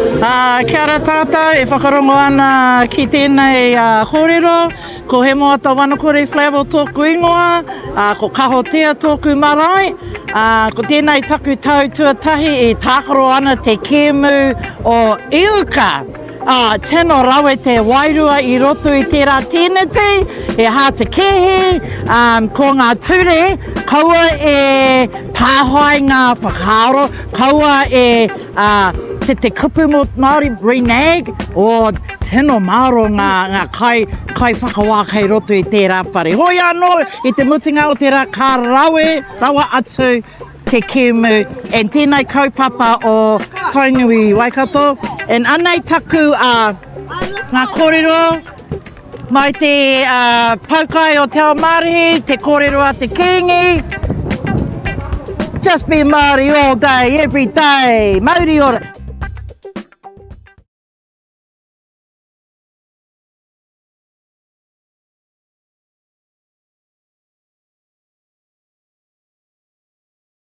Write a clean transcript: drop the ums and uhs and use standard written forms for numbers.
Kia ora tātou, e whakarongo ana ki tēnei kōrero. Ko he moa ta wanakore flavor tōku ingoa, ko Kahotea tōku Marae. Ko tēnei taku tau tuatahi e tākaro ana te kēmu o Iuka. Tēnō rawe te wairua i roto i tērā tēneti, e hāta kehi, ko ngā ture, kaua e tāhoi ngā whakaaro, kaua e te kupu mo Māori renag, o tēnō māro ngā kai whakawā kai roto i tērā whare. Hoi anō, i te mutinga o tērā ka rawa atu te kēmu, e tēnei kaupapa o Tainui Waikato. And anei taku ngā kōrero, mai te paukai o te ao Māori, te kōrero a te kingi. Just be Māori all day, every day. Mauri ora.